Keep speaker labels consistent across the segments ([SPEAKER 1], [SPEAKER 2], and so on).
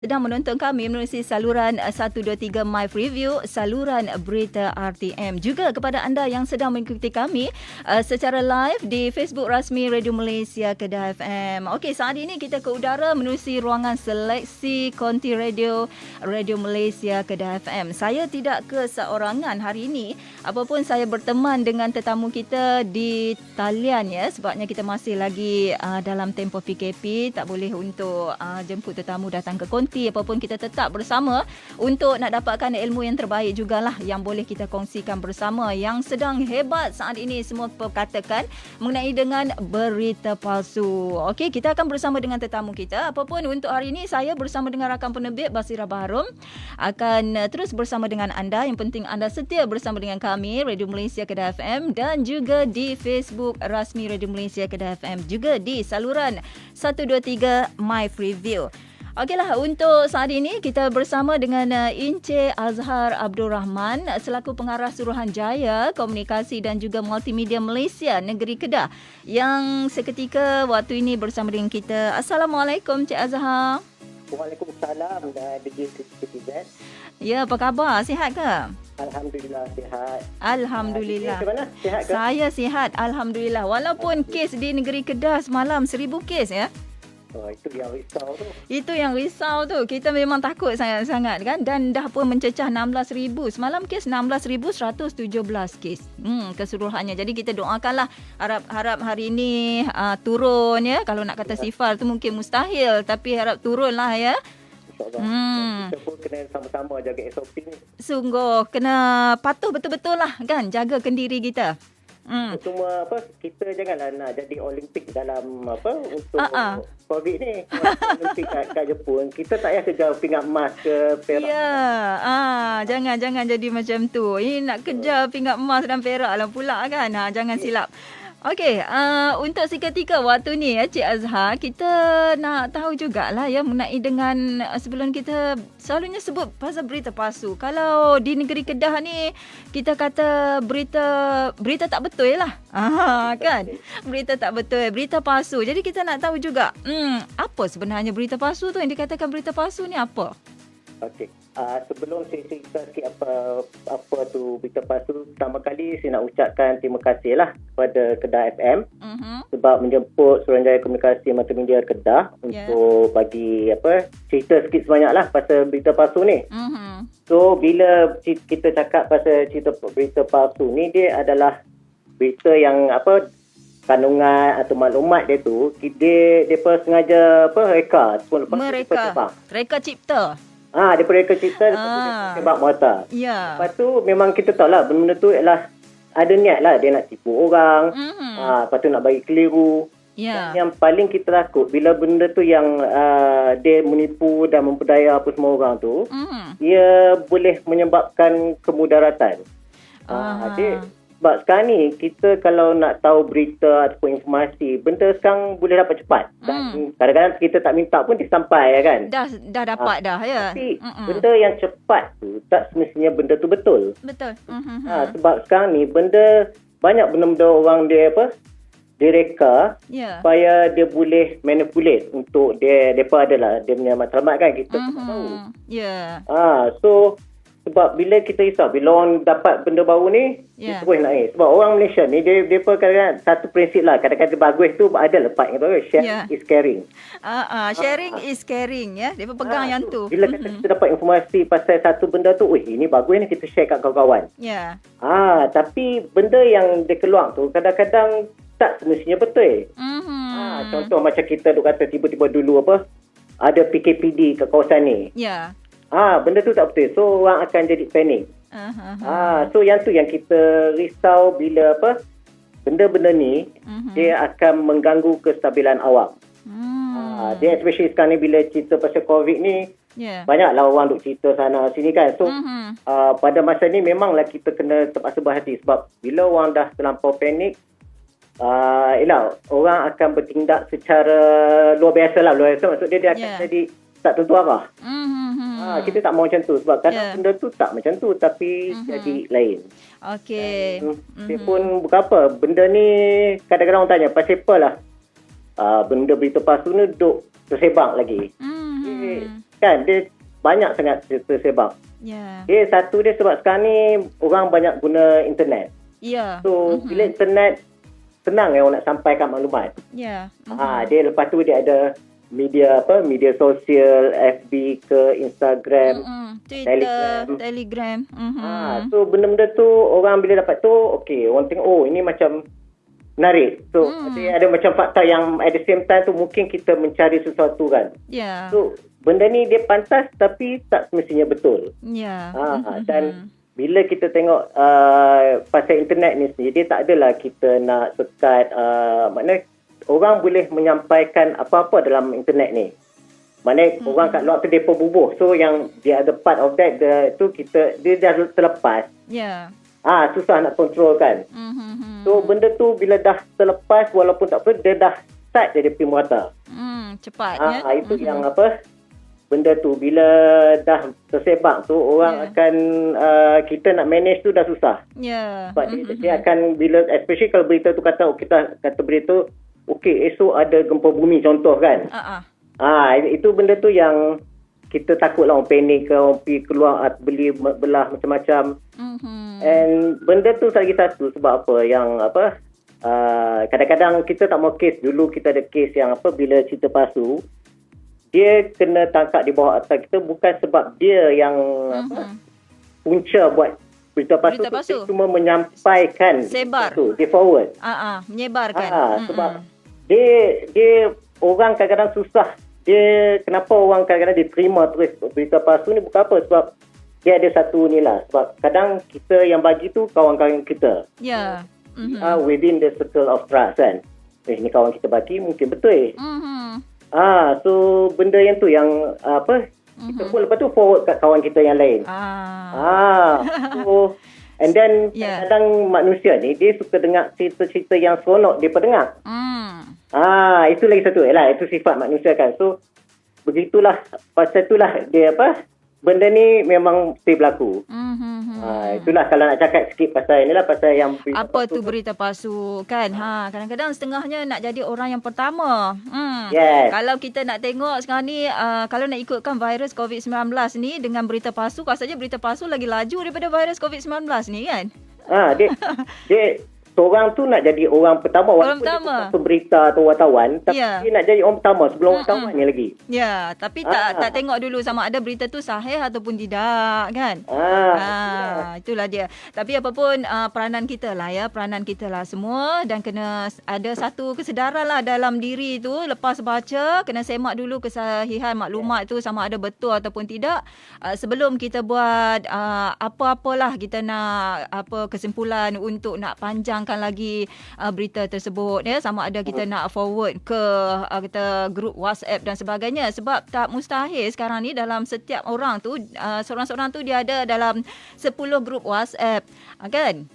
[SPEAKER 1] Sedang menonton kami menerusi saluran 123 My Review, saluran berita RTM. Juga kepada anda yang sedang mengikuti kami secara live di Facebook rasmi Radio Malaysia Kedah FM. Okey, saat ini kita ke udara menerusi ruangan seleksi konti radio Radio Malaysia Kedah FM. Saya tidak keseorangan hari ini, apapun saya berteman dengan tetamu kita di talian ya, sebabnya kita masih lagi dalam tempoh PKP, tak boleh untuk jemput tetamu datang ke konti. Apapun kita tetap bersama untuk nak dapatkan ilmu yang terbaik jugalah yang boleh kita kongsikan bersama. Yang sedang hebat saat ini semua perkatakan mengenai dengan berita palsu. Okey, kita akan bersama dengan tetamu kita. Apapun untuk hari ini, saya bersama dengan rakan penerbit Basira Baharom akan terus bersama dengan anda. Yang penting anda setia bersama dengan kami Radio Malaysia Kedah FM dan juga di Facebook rasmi Radio Malaysia Kedah FM, juga di saluran 123 My Review. Okeylah, untuk saat ini kita bersama dengan Encik Azhar Abdul Rahman selaku pengarah Suruhanjaya Komunikasi dan juga Multimedia Malaysia Negeri Kedah yang seketika waktu ini bersama dengan kita. Assalamualaikum Encik Azhar.
[SPEAKER 2] Waalaikumsalam DJ Ketiga.
[SPEAKER 1] Ya, apa khabar? Sihat ke?
[SPEAKER 2] Alhamdulillah sihat.
[SPEAKER 1] Alhamdulillah.
[SPEAKER 2] Macam mana? Sihat ke?
[SPEAKER 1] Saya sihat, alhamdulillah. Walaupun kes di negeri Kedah semalam 1000 kes ya.
[SPEAKER 2] Oh, itu yang risau tu.
[SPEAKER 1] Itu yang risau tu. Kita memang takut sangat-sangat kan. Dan dah pun mencecah 16,000. Semalam kes 16,117 kes. Keseluruhannya. Jadi kita doakanlah. Harap hari ini turun ya. Kalau nak kata sifar tu mungkin mustahil. Tapi harap turun lah ya.
[SPEAKER 2] InsyaAllah. Kita pun kena sama-sama jaga SOP ni.
[SPEAKER 1] Sungguh. Kena patuh betul-betul lah kan. Jaga kendiri kita.
[SPEAKER 2] Cuma kita janganlah nak jadi Olimpik dalam untuk COVID ni. Olimpik kat Jepun, kita tak payah kejar pingat emas ke perak.
[SPEAKER 1] Ya, jangan jadi macam tu. Ini nak kejar pingat emas dan perak lah pula kan. Jangan silap. Okey, untuk seketika waktu ni ya Cik Azhar, kita nak tahu jugalah ya mengenai dengan sebelum kita selalunya sebut pasal berita palsu. Kalau di negeri Kedah ni kita kata berita tak betul lah. Kan? Berita tak betul, berita palsu. Jadi kita nak tahu juga, apa sebenarnya berita palsu tu, yang dikatakan berita palsu ni apa?
[SPEAKER 2] Okey. Sebelum saya cerita sikit apa tu berita palsu, pertama kali saya nak ucapkan terima kasih lah kepada Kedah FM sebab menjemput Suruhanjaya Komunikasi Multimedia Kedah untuk bagi cerita sikit sebanyak lah pasal berita palsu ni. So bila kita cakap pasal cerita berita palsu ni, dia adalah berita yang kandungan atau maklumat dia tu dia sengaja reka
[SPEAKER 1] cipta.
[SPEAKER 2] Dia reka cipta sebab mata.
[SPEAKER 1] Ya.
[SPEAKER 2] Lepas tu memang kita tahu lah benda tu ialah ada niat lah dia nak tipu orang. Lepas tu nak bagi keliru. Dan yang paling kita takut bila benda tu yang dia menipu dan memperdaya apa semua orang tu, ia boleh menyebabkan kemudaratan. Sebab sekarang ni kita kalau nak tahu berita ataupun informasi, benda sekarang boleh dapat cepat. Dan kadang-kadang kita tak minta pun dia sampai ya kan.
[SPEAKER 1] Dah dapat dah ya.
[SPEAKER 2] Tapi benda yang cepat tu tak semestinya benda tu betul.
[SPEAKER 1] Betul.
[SPEAKER 2] Sebab sekarang ni banyak benda-benda orang dia direka supaya dia boleh manipulate untuk depa adalah dia punya matlamat kan, kita tak tahu. So sebab bila kita risau, bila orang dapat benda baru ni, kita boleh naik. Sebab orang Malaysia ni, dia kadang-kadang satu prinsip lah. Kadang-kadang bagus tu ada lepas. Share is caring.
[SPEAKER 1] Sharing is caring ya. Dia pegang yang tu.
[SPEAKER 2] Bila kita dapat informasi pasal satu benda tu, ini bagus ni, kita share kat kawan-kawan. Tapi benda yang dia keluar tu, kadang-kadang tak semestinya betul. Contoh macam kita duk kata tiba-tiba dulu ada PKPD kat kawasan ni. Benda tu tak betul. So orang akan jadi panik. So yang tu yang kita risau bila benda-benda ni dia akan mengganggu kestabilan awam. Dia especially sekarang ni bila cerita pasal COVID ni, banyaklah orang duk cerita sana sini kan. So pada masa ni memanglah kita kena terpaksa berhati sebab bila orang dah terlampau panik, orang akan bertindak secara luar biasa lah. Maksud dia akan jadi tak tentu arah. Kita tak mahu macam tu sebab kadang benda tu tak macam tu tapi jadi lain.
[SPEAKER 1] Okey.
[SPEAKER 2] Dia pun bukan apa. Benda ni kadang-kadang orang tanya pasal apa lah benda berita palsu ni duk tersebar lagi. kan, dia banyak sangat tersebab. Dia satu dia sebab sekarang ni orang banyak guna internet. So bila internet senang orang nak sampaikan maklumat. Dia lepas tu dia ada media sosial, FB ke Instagram,
[SPEAKER 1] Twitter, Telegram.
[SPEAKER 2] So benda-benda tu orang bila dapat tu, okey, orang tengok ini macam menarik. So dia ada macam fakta yang at the same time tu mungkin kita mencari sesuatu kan. So benda ni dia pantas tapi tak semestinya betul. Dan bila kita tengok pasal internet ni sendiri, dia tak adalah kita nak sekat maknanya orang boleh menyampaikan apa-apa dalam internet ni. Maknanya orang kat luar tu dia bubuh. So yang the other part of that dia dah terlepas. Susah nak kontrol kan. So benda tu bila dah terlepas walaupun tak apa, dia dah start dia pergi merata.
[SPEAKER 1] Cepat
[SPEAKER 2] Itu yang benda tu bila dah tersebar tu orang akan kita nak manage tu dah susah. Sebab dia akan bila especially kalau berita tu kata kita kata berita okey esok ada gempa bumi contoh kan. Itu benda tu yang kita takutlah orang panik ke, orang pergi keluar beli belah macam-macam. And benda tu lagi satu sebab apa yang kadang-kadang kita tak mau kes. Dulu kita ada kes yang bila cerita palsu dia kena tangkap di bawah atas kita bukan sebab dia yang punca buat berita palsu. Dia cuma menyampaikan
[SPEAKER 1] sebar
[SPEAKER 2] tu, dia forward.
[SPEAKER 1] Menyebarkan.
[SPEAKER 2] Sebab dia orang kadang-kadang susah. Kenapa orang kadang-kadang diterima terus berita palsu ni bukan apa, sebab dia ada satu ni lah. Sebab kadang kita yang bagi tu kawan-kawan kita. Within the circle of trust kan. Ni kawan kita bagi mungkin betul. So benda yang tu yang kita pun lepas tu forward kat kawan kita yang lain. So and then kadang manusia ni dia suka dengar cerita-cerita yang seronok dia pendengar. Itu lagi satu. Itu sifat manusia kan. So begitulah, pasal itulah dia benda ni memang mesti berlaku. Itulah kalau nak cakap sikit pasal inilah, pasal yang
[SPEAKER 1] apa tu berita palsu kan. Kadang-kadang setengahnya nak jadi orang yang pertama. Kalau kita nak tengok sekarang ni kalau nak ikutkan virus COVID-19 ni dengan berita palsu, rasanya berita palsu lagi laju daripada virus COVID-19 ni kan. Dia seorang tu nak jadi orang pertama walaupun dia pemberita atau wartawan, tapi dia nak jadi orang pertama sebelum wartawannya lagi. Tapi tak tengok dulu sama ada berita tu sahih ataupun tidak kan. Itulah dia. Tapi apapun peranan kita lah semua, dan kena ada satu kesedaran lah dalam diri tu. Lepas baca kena semak dulu kesahihan maklumat tu sama ada betul ataupun tidak sebelum kita buat apa-apalah kita nak kesimpulan untuk nak panjang lagi berita tersebut sama ada kita nak forward ke kita grup WhatsApp dan sebagainya, sebab tak mustahil sekarang ni dalam setiap orang tu seorang-seorang tu dia ada dalam 10 grup WhatsApp kan.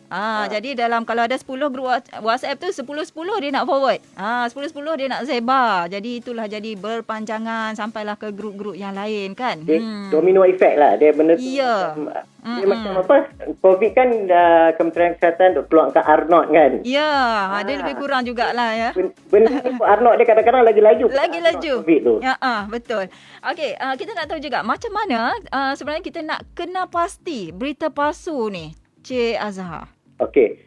[SPEAKER 1] Jadi dalam kalau ada 10 grup WhatsApp tu 10-10 dia nak forward, 10-10 dia nak sebar, jadi itulah jadi berpanjangan sampailah ke grup-grup yang lain kan.
[SPEAKER 2] Domino effect lah dia benda tu. Dia macam COVID kan Kementerian Kesihatan keluarkan Arnold kan.
[SPEAKER 1] Dia lebih kurang jugalah ya.
[SPEAKER 2] Benda ni Arnold dia kadang-kadang lagi laju. COVID tu.
[SPEAKER 1] Betul. Okey, kita nak tahu juga macam mana sebenarnya kita nak kena pasti berita palsu ni, Cik Azhar. Okey,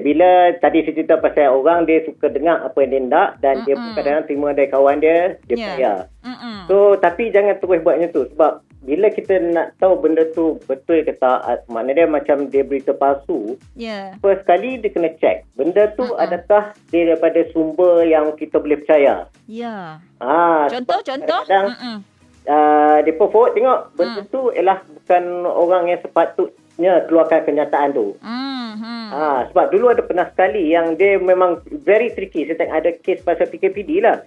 [SPEAKER 1] bila tadi saya cerita pasal orang dia suka dengar apa yang dia nak dan dia pun kadang-kadang terima dari kawan dia percaya. So tapi jangan terus buat macam tu, sebab bila kita nak tahu benda tu betul ke tak, maknanya dia macam dia berita palsu, first kali dia kena check benda tu adakah dia daripada sumber yang kita boleh percaya. Contoh
[SPEAKER 2] dia pun forward tengok benda tu ialah bukan orang yang sepatutnya keluarkan kenyataan tu. Sebab dulu ada pernah sekali yang dia memang very tricky. Saya tengok ada kes pasal PKPD lah.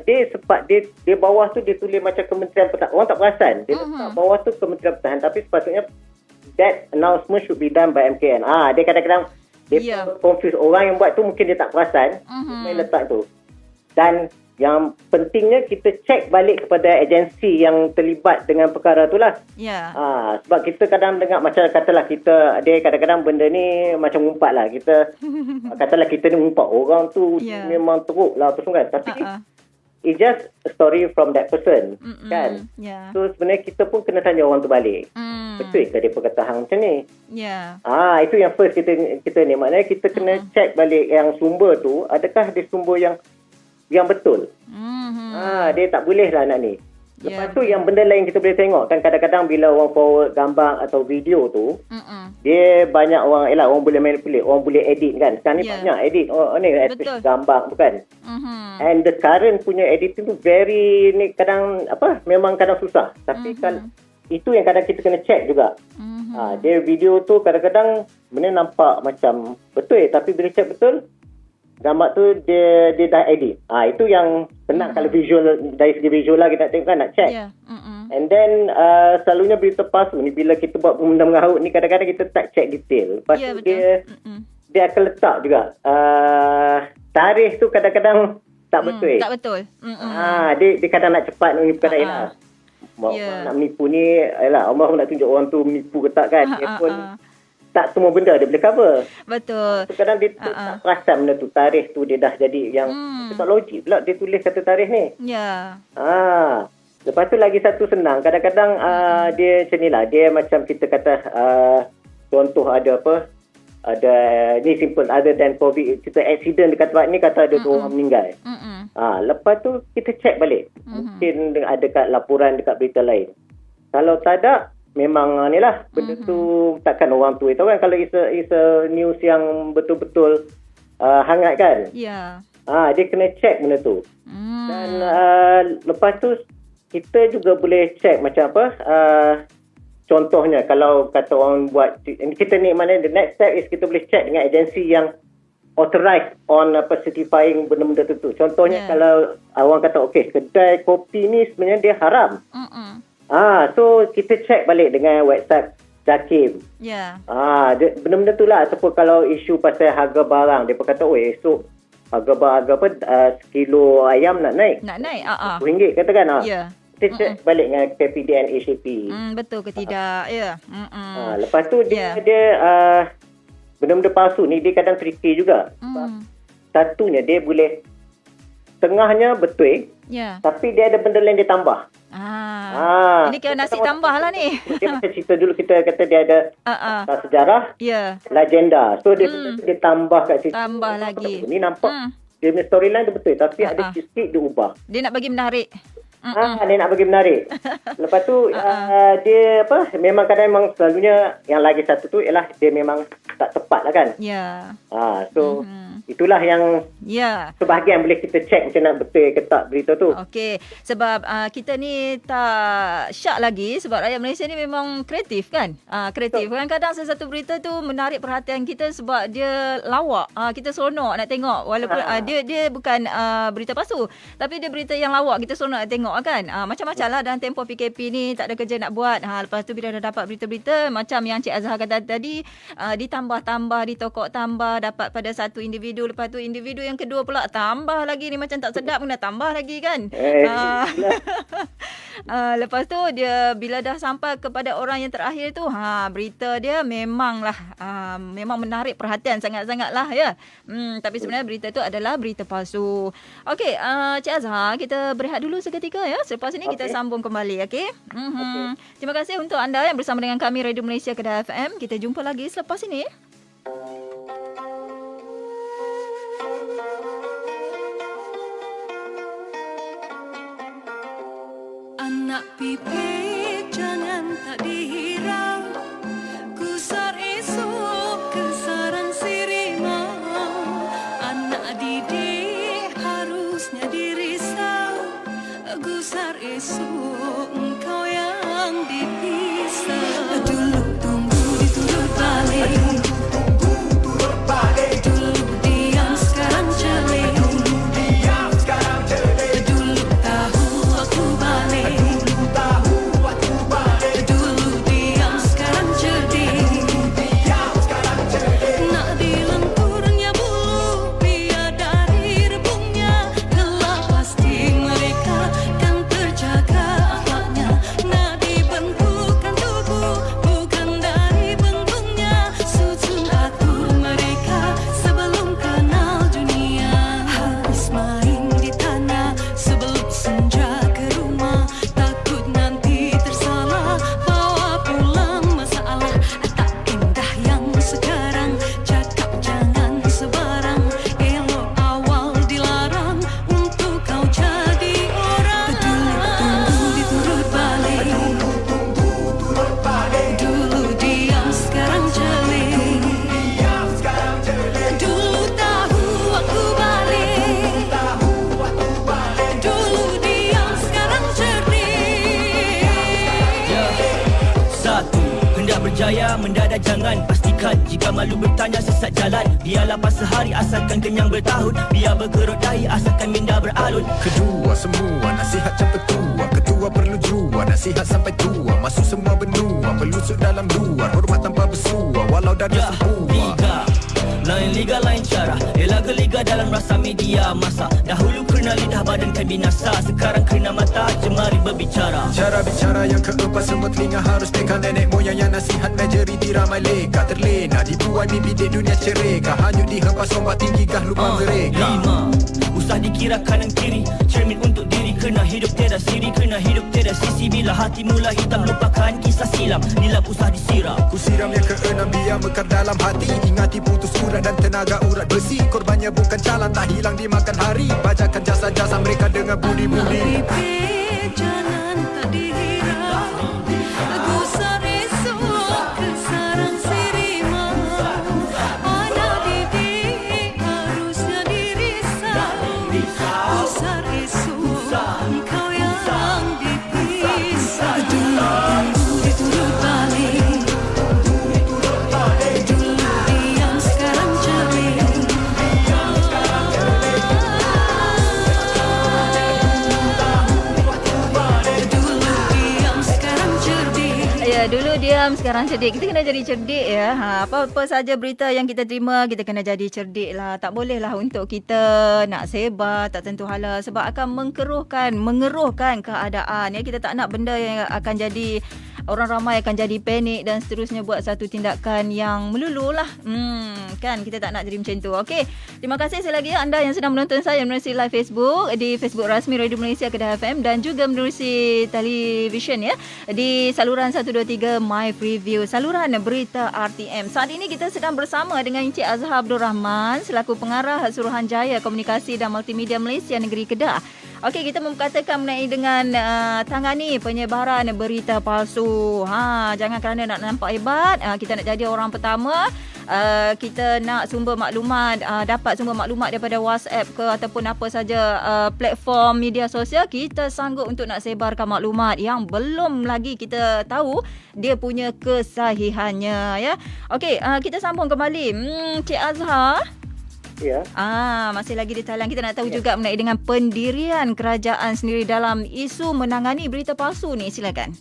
[SPEAKER 2] Dia bawah tu dia tulis macam Kementerian Pertahanan. Orang tak perasan. Dia letak bawah tu Kementerian Pertahanan, tapi sepatutnya that announcement should be done by MKN. Dia kadang-kadang dia confuse. Orang yang buat tu mungkin dia tak perasan. Dia letak tu. Dan yang pentingnya kita cek balik kepada agensi yang terlibat dengan perkara tu lah. Sebab kita kadang dengar macam katalah kita, dia kadang-kadang benda ni macam ngumpat lah. Kita katalah kita ni ngumpat orang tu memang teruk lah apa semua kan. Tapi it's just a story from that person. Kan?
[SPEAKER 1] Yeah.
[SPEAKER 2] So sebenarnya kita pun kena tanya orang tu balik. Betul ke dia berkata hang macam ni?
[SPEAKER 1] Yeah.
[SPEAKER 2] Itu yang first kita ni. Maknanya kita kena check balik yang sumber tu, adakah dia sumber yang betul. Dia tak boleh lah nak ni. Lepas tu yang benda lain kita boleh tengok kan, kadang-kadang bila orang forward gambar atau video tu, dia banyak orang boleh manipulate, orang boleh edit kan. Sekarang ni banyak edit. Ni especially gambar bukan. And the current punya editing tu very ni memang kadang susah. Tapi kalau itu yang kadang kita kena check juga. Dia video tu kadang-kadang benda nampak macam betul, tapi bila check betul, gambar tu dia dah edit. Itu yang senang kalau visual, dari segi visual lah kita nak tengok kan, nak check. And then selalunya berita palsu ni bila kita buat benda mengarut ni, kadang-kadang kita tak check detail. Lepas tu dia akan letak juga tarikh tu kadang-kadang tak betul.
[SPEAKER 1] Tak betul.
[SPEAKER 2] Dia kadang nak cepat menipu nak nak menipu ni, Allah nak tunjuk orang tu menipu ke tak kan. Dia pun tak semua benda dia boleh cover.
[SPEAKER 1] Betul.
[SPEAKER 2] Kadang dia tak perasan benda tu, tarikh tu dia dah jadi yang tak logik pula dia tulis kata tarikh ni.
[SPEAKER 1] Ya.
[SPEAKER 2] Lepas tu lagi satu senang, kadang-kadang dia macam ni lah, dia macam kita kata contoh ada ni simple, other than COVID, kita accident dekat tempat ni, kata ada 2 orang meninggal. Lepas tu kita check balik. Mungkin ada kat laporan dekat berita lain. Kalau tak ada, memang ni lah, benda tu takkan orang tu tahu kan, kalau it's a news yang betul-betul hangat kan.
[SPEAKER 1] Ya.
[SPEAKER 2] Dia kena check benda tu. Dan lepas tu kita juga boleh check macam contohnya kalau kata orang buat, kita ni mana the next step is kita boleh check dengan agensi yang authorized on certifying benda-benda tu. Contohnya kalau orang kata kedai kopi ni sebenarnya dia haram. So kita check balik dengan website JAKIM. Benda-benda tu lah. Ataupun kalau isu pasal harga barang, dia kata esok harga sekilo ayam nak naik. RM10 katakan. Kita check balik dengan KPDN ACP.
[SPEAKER 1] Betul ke tidak?
[SPEAKER 2] Lepas tu dia benda-benda palsu ni dia kadang tricky juga. Satunya dia boleh tengahnya betul, tapi dia ada benda lain dia tambah.
[SPEAKER 1] Ini kira nasi tambah lah ni.
[SPEAKER 2] Dia macam cerita dulu kita kata dia ada sejarah, legenda. So dia tambah kat situ.
[SPEAKER 1] Tambah lagi.
[SPEAKER 2] Ni nampak dia punya storyline tu betul, tapi ada sikit dia ubah.
[SPEAKER 1] Dia nak bagi menarik.
[SPEAKER 2] Dia nak bagi menarik. Lepas tu dia memang kadang memang selalunya yang lagi satu tu ialah dia memang tak tepat lah kan. So itulah yang sebahagian boleh kita check macam nak betul ke tak berita tu.
[SPEAKER 1] Okey, sebab kita ni tak syak lagi sebab rakyat Malaysia ni memang kreatif kan. Kreatif. Kadang-kadang sesuatu berita tu menarik perhatian kita sebab dia lawak. Kita seronok nak tengok walaupun dia bukan berita palsu, tapi dia berita yang lawak, kita seronok nak tengok kan. Macam-macam lah dalam tempoh PKP ni, tak ada kerja nak buat. Lepas tu bila dah dapat berita-berita macam yang Cik Azhar kata tadi, ditambah-tambah, ditokok tambah, dapat pada satu individu, lepas tu individu yang kedua pula tambah lagi, ni macam tak sedap kena tambah lagi kan. Lepas tu dia bila dah sampai kepada orang yang terakhir tu, berita dia memang menarik perhatian sangat-sangat lah ya. Tapi sebenarnya berita tu adalah berita palsu. Okey, Cik Azhar, kita berehat dulu seketika ya. Selepas ini kita sambung kembali, okey? Terima kasih untuk anda yang bersama dengan kami Radio Malaysia Kedah FM. Kita jumpa lagi selepas ini.
[SPEAKER 3] Anak pipi jangan tak dihirau, kusar esok kesaran sirimau. Anak didik harusnya dirisau, gusar esok engkau yang dipisah. Dulu tunggu diturut balik, dulu diam sekarang celik, dulu tahu waktu balik, dulu diam
[SPEAKER 4] berjaya mendadak jangan. Pastikan jika malu bertanya sesat jalan. Biar lapar sehari asalkan kenyang bertahun. Biar berkerut dahi asalkan minda beralun.
[SPEAKER 5] Kedua semua nasihat campur tua. Ketua perlu jua nasihat sampai tua. Masuk semua benua melusuk dalam luar. Hormat tanpa bersua walau dada sempua.
[SPEAKER 4] Liga lain liga lain cara. Ialah geliga dalam rasa media masa. Dahulu kerana lidah badan kan binasa. Sekarang kerana mata jemari berbicara.
[SPEAKER 5] Cara bicara yang keempat semua telinga harus teka. Nenek moyang yang nasihat majoriti ramai leka. Terlena dibuai mimpi di dunia cereka. Hanyut dihempas ombak tinggi gah lubang mereka.
[SPEAKER 4] 5. Usah dikira kanan kiri. Cermin untuk diri. Kena hidup tiada siri. Kena hidup tiada sisi. Bila hati mula hitam lupakan kisah silam. Nilap usah disiram.
[SPEAKER 5] Ku siram yang keenam biar mekar dalam hati. Ingati putus urat dan tenaga urat besi. Korbannya bukan calan tak hilang dimakan hari. Bajakan jasa-jasa mereka dengan budi-budi.
[SPEAKER 3] Pipit jangan tak dihirau. Gusar esok kesaran sirima. Anak didik harusnya dirisau. Gusar esok kau yang dipisah. Dulu diturut balik. Dulu diam sekarang celik.
[SPEAKER 1] Dulu diam sekarang cerdik. Kita kena jadi cerdik ya. Apa-apa saja berita yang kita terima, kita kena jadi cerdik lah. Tak boleh lah untuk kita nak sebar tak tentu hala sebab akan mengeruhkan keadaan ya. Kita tak nak benda yang akan jadi, orang ramai akan jadi panik dan seterusnya buat satu tindakan yang melulu lah. Kan kita tak nak jadi macam tu. Okey, terima kasih sekali lagi anda yang sedang menonton saya menerusi live Facebook di Facebook rasmi Radio Malaysia Kedah FM dan juga menerusi televisyen ya di saluran 123 My Preview, saluran berita RTM. Saat ini kita sedang bersama dengan Encik Azhar Abdul Rahman selaku pengarah Suruhanjaya Komunikasi dan Multimedia Malaysia Negeri Kedah. Okey, kita memperkatakan mengenai dengan tangani penyebaran berita palsu. Jangan kerana nak nampak hebat, kita nak jadi orang pertama. Kita nak sumber maklumat, dapat sumber maklumat daripada WhatsApp ke ataupun apa saja platform media sosial, kita sanggup untuk nak sebarkan maklumat yang belum lagi kita tahu dia punya kesahihannya ya. Okey, kita sambung kembali. Cik Azhar.
[SPEAKER 2] Ya.
[SPEAKER 1] Masih lagi di talian. Kita nak tahu juga mengenai dengan pendirian kerajaan sendiri dalam isu menangani berita palsu ni. Silakan.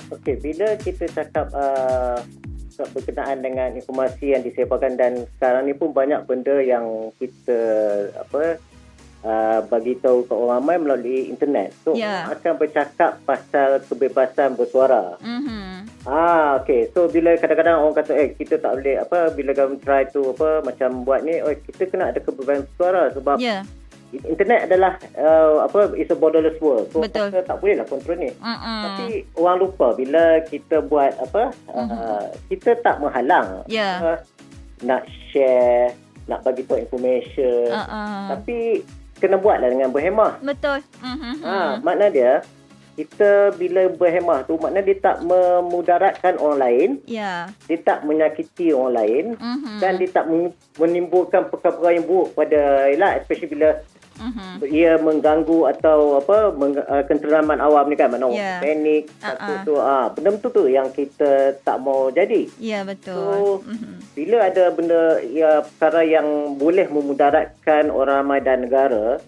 [SPEAKER 2] Okey, bila kita cakap berkenaan dengan informasi yang disebarkan dan sekarang ni pun banyak benda yang kita bagi tahu ke orang ramai melalui internet. So akan bercakap pasal kebebasan bersuara. Okey. So bila kadang-kadang orang kata kita tak boleh bila government try to macam buat ni, kita kena ada kebebasan bersuara sebab internet adalah it's a borderless world. So kita tak boleh lah kontrol ni. Tapi orang lupa bila kita buat kita tak menghalang nak share, nak bagi tahu information. Tapi kena buatlah dengan berhemah.
[SPEAKER 1] Betul.
[SPEAKER 2] Makna dia kita bila berhemah tu makna dia tak memudaratkan orang lain. Dia tak menyakiti orang lain dan dia tak menimbulkan perkara yang buruk pada especially bila ia mengganggu atau ketenteraman awam ni kan, mana orang panik tu benda-benda tu yang kita tak mau jadi.
[SPEAKER 1] Betul.
[SPEAKER 2] So bila ada benda perkara yang boleh memudaratkan orang ramai dan negara,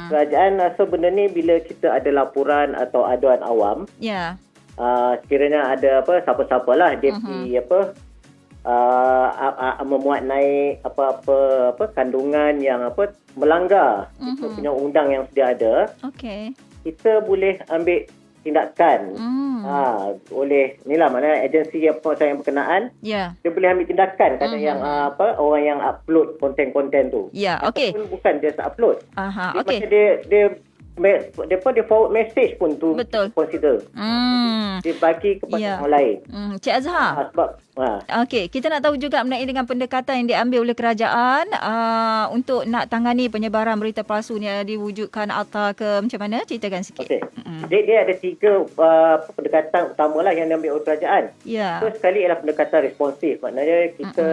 [SPEAKER 2] kerajaan rasa benda ni bila kita ada laporan atau aduan awam, sekiranya ada siapa-siapalah dia memuat naik apa kandungan yang melanggar kita punya undang yang sedia ada, kita boleh ambil tindakan. Oleh inilah mana agensi yang berkenaan, dia boleh ambil tindakan kerana yang orang yang upload konten-konten tu. Ataupun bukan dia tak upload. Dia forward message pun tu consider. Dia bagi kepada orang lain.
[SPEAKER 1] Cik Azhar. Okey, kita nak tahu juga mengenai dengan pendekatan yang diambil oleh kerajaan untuk nak tangani penyebaran berita palsu ni, diwujudkan alta ke macam mana? Ceritakan sikit.
[SPEAKER 2] Dia ada 3 pendekatan utamalah yang diambil oleh kerajaan. First sekali ialah pendekatan responsif. Maknanya kita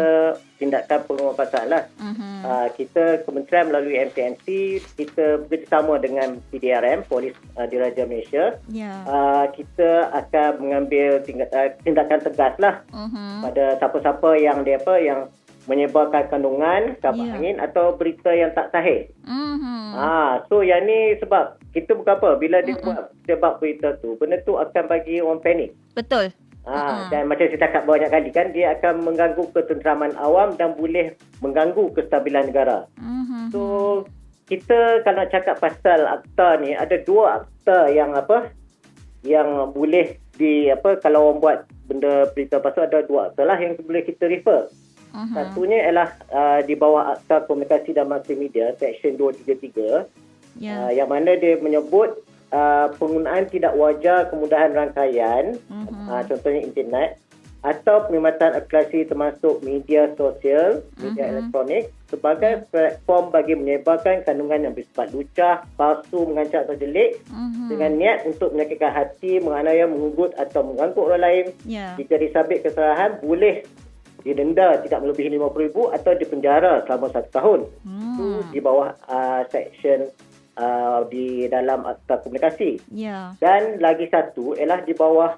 [SPEAKER 2] tindakan penguatkuasaan lah. Kita kementerian melalui MTNC, kita bekerjasama dengan PDRM, Polis Diraja Malaysia,
[SPEAKER 1] Ya.
[SPEAKER 2] kita akan mengambil tindakan tegas lah pada siapa-siapa yang yang menyebarkan kandungan, kabar angin atau berita yang tak sahih. So yang ni sebab kita bukan apa, bila dia buat berita tu, benda tu akan bagi orang panik.
[SPEAKER 1] Betul.
[SPEAKER 2] Dan macam saya cakap banyak kali kan, dia akan mengganggu ketenteraman awam dan boleh mengganggu kestabilan negara. So kita kalau nak cakap pasal akta ni, ada 2 akta yang yang boleh kalau orang buat benda berita pasal, ada 2 akta lah yang boleh kita refer. Satunya ialah di bawah Akta Komunikasi dan Multimedia Seksyen 233 yang mana dia menyebut penggunaan tidak wajar kemudahan rangkaian, contohnya internet, atau perkhidmatan aplikasi termasuk media sosial, media elektronik sebagai platform bagi menyebarkan kandungan yang bersifat lucah, palsu, mengancam atau jelik dengan niat untuk menyakitkan hati, menganiaya, mengugut atau mengganggu orang lain. Jika disabit kesalahan, boleh didenda tidak melebihi RM50,000 atau dipenjara selama 1 tahun. Itu di bawah seksyen di dalam Akta Komunikasi. Dan lagi satu ialah di bawah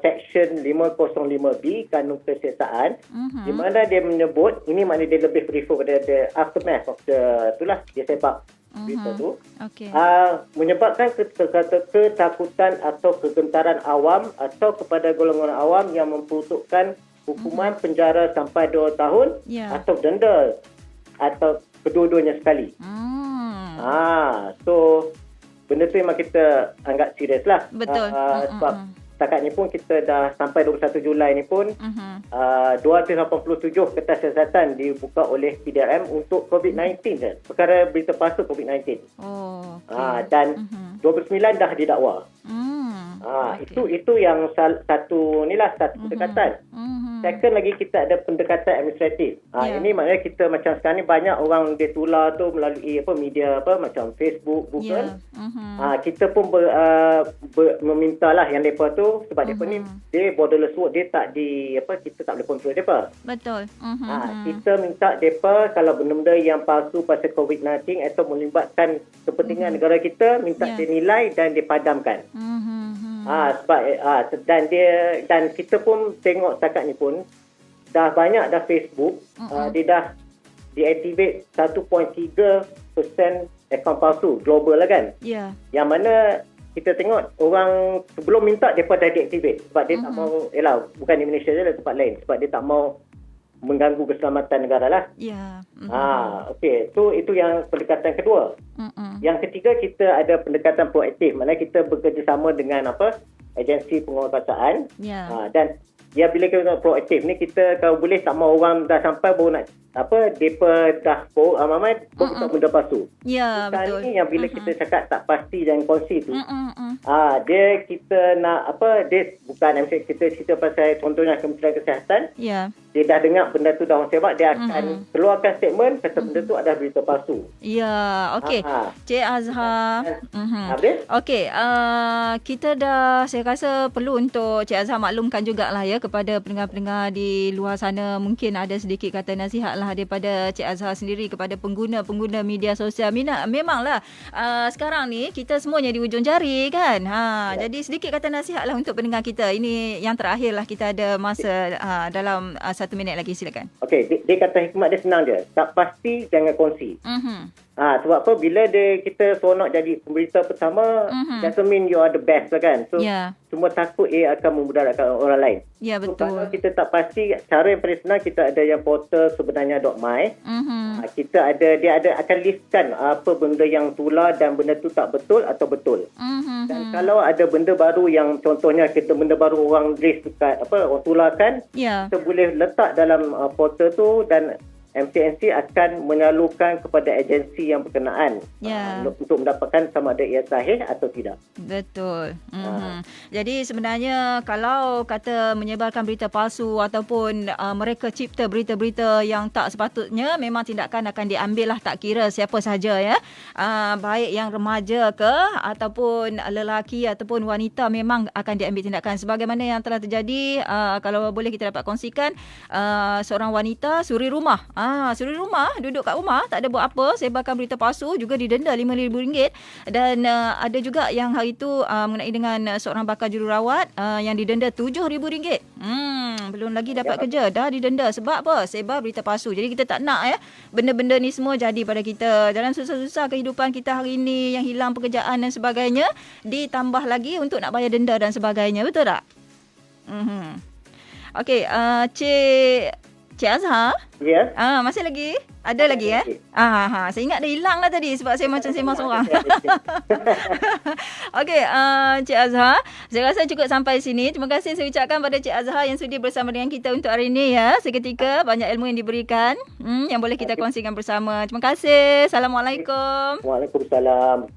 [SPEAKER 2] seksyen 505B Kanun Kesiasaan, di mana dia menyebut, ini maknanya dia lebih prefer pada the aftermath of itulah dia sepak berita tu, menyebabkan ketakutan atau kegentaran awam atau kepada golongan awam yang memperuntukkan hukuman penjara sampai 2 tahun atau denda atau kedua-duanya sekali. So benda tu memang kita anggap serius lah.
[SPEAKER 1] Betul.
[SPEAKER 2] Sebab setakat ni pun kita dah sampai 21 Julai ni pun 287 kertas siasatan dibuka oleh PDRM untuk COVID-19 perkara berita palsu COVID-19. Dan 29 dah didakwa. Itu yang satu pendekatan. Second lagi, kita ada pendekatan administratif. Ini maknanya kita macam sekarang ni banyak orang dia tular tu melalui media macam Facebook, Google. Kita pun memintalah yang depa tu, sebab depa ni dia borderless work, dia tak kita tak boleh kontrol depa.
[SPEAKER 1] Betul.
[SPEAKER 2] Kita minta depa kalau benda-benda yang palsu pasal COVID-19 atau melibatkan kepentingan negara kita, minta dinilai dan dipadamkan. Dan kita pun tengok setakat ni pun dah banyak dah Facebook dia dah deactivate 1.3% akaun palsu global lah kan. Yang mana kita tengok orang sebelum minta depa dah deactivate sebab dia tak mau, bukan di Malaysia je lah, tempat lain, sebab dia tak mau mengganggu keselamatan negara lah. Okey, itu yang pendekatan kedua. Yang ketiga, kita ada pendekatan proaktif, maknanya kita bekerjasama dengan agensi penguasaan. Dan bila kita proaktif ni, kita kalau boleh tak mau orang dah sampai baru nak depa dah baru tak benda palsu. Betul. Ni yang bila kita cakap tak pasti dan kongsi tu, dia kita nak dia bukan kita cerita pasal contohnya Kementerian Kesihatan. Dia dah dengar benda tu dah orang sebab, dia akan keluarkan statement kata benda tu adalah berita palsu.
[SPEAKER 1] Okey. Cik Azhar. Okey, kita dah, saya rasa perlu untuk Cik Azhar maklumkan jugalah ya kepada pendengar-pendengar di luar sana, mungkin ada sedikit kata nasihat lah daripada Cik Azhar sendiri kepada pengguna-pengguna media sosial. Memanglah sekarang ni kita semuanya di ujung jari kan. Jadi sedikit kata nasihat lah untuk pendengar kita. Ini yang terakhir lah, kita ada masa dalam 1 minit lagi, silakan. Okey,
[SPEAKER 2] dia kata hikmat dia senang je. Tak pasti jangan kongsi. Sebab apa, bila kita seronok jadi pemberita pertama, doesn't mean you are the best lah kan. So semua takut akan memudaratkan orang lain.
[SPEAKER 1] Betul.
[SPEAKER 2] So, kalau kita tak pasti, cara yang paling senang, kita ada yang portal sebenarnya.my. Kita akan listkan apa benda yang tular dan benda tu tak betul atau betul. Dan kalau ada benda baru yang contohnya benda baru orang list orang tularkan, kita boleh letak dalam portal tu dan MCNC akan menyalurkan kepada agensi yang berkenaan untuk mendapatkan sama ada ia sahih atau tidak.
[SPEAKER 1] Betul. Jadi sebenarnya kalau kata menyebarkan berita palsu ataupun mereka cipta berita-berita yang tak sepatutnya, memang tindakan akan diambil lah, tak kira siapa sahaja ya. Baik yang remaja ke ataupun lelaki ataupun wanita, memang akan diambil tindakan. Sebagaimana yang telah terjadi, kalau boleh kita dapat kongsikan, seorang wanita suri rumah Suruh rumah, duduk kat rumah, tak ada buat apa, sebarkan berita palsu, juga didenda RM5,000. Dan ada juga yang hari itu mengenai dengan seorang bakal jururawat yang didenda RM7,000. Belum lagi dapat kerja, dah didenda. Sebab apa? Sebar berita palsu. Jadi kita tak nak benda-benda ni semua jadi pada kita. Dalam susah-susah kehidupan kita hari ini, yang hilang pekerjaan dan sebagainya, ditambah lagi untuk nak bayar denda dan sebagainya. Betul tak? Okey, Cik Azhar?
[SPEAKER 2] Ya.
[SPEAKER 1] Masih lagi? Ada lagi saya ingat dah hilang dah tadi sebab saya macam sembang seorang. Okey, Cik Azhar, saya rasa cukup sampai sini. Terima kasih saya ucapkan pada Cik Azhar yang sudi bersama dengan kita untuk hari ini ya. Seketika banyak ilmu yang diberikan yang boleh kita kongsikan bersama. Terima kasih. Assalamualaikum.
[SPEAKER 2] Waalaikumsalam.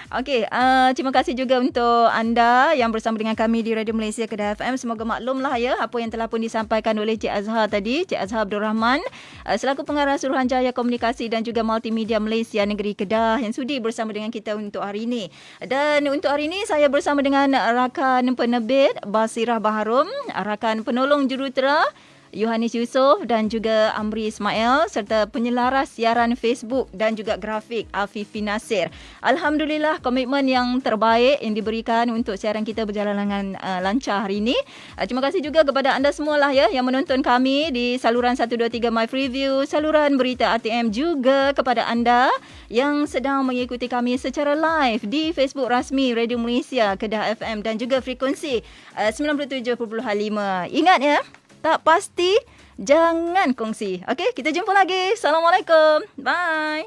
[SPEAKER 1] Okey, terima kasih juga untuk anda yang bersama dengan kami di Radio Malaysia Kedah FM. Semoga maklumlah ya apa yang telah pun disampaikan oleh Cik Azhar tadi, Cik Azhar Abdul Rahman, selaku pengarah Suruhanjaya Komunikasi dan juga Multimedia Malaysia Negeri Kedah yang sudi bersama dengan kita untuk hari ini. Dan untuk hari ini saya bersama dengan rakan penerbit Basirah Baharum, rakan penolong jurutera Yohanis Yusof dan juga Amri Ismail, serta penyelaras siaran Facebook dan juga grafik Afifi Nasir. Alhamdulillah, komitmen yang terbaik yang diberikan untuk siaran kita berjalan dengan lancar hari ini. Terima kasih juga kepada anda semualah ya yang menonton kami di saluran 123 My Freeview, saluran berita RTM, juga kepada anda yang sedang mengikuti kami secara live di Facebook rasmi Radio Malaysia Kedah FM dan juga frekuensi 97.5. Ingat ya, tak pasti, jangan kongsi. Okey, kita jumpa lagi. Assalamualaikum. Bye.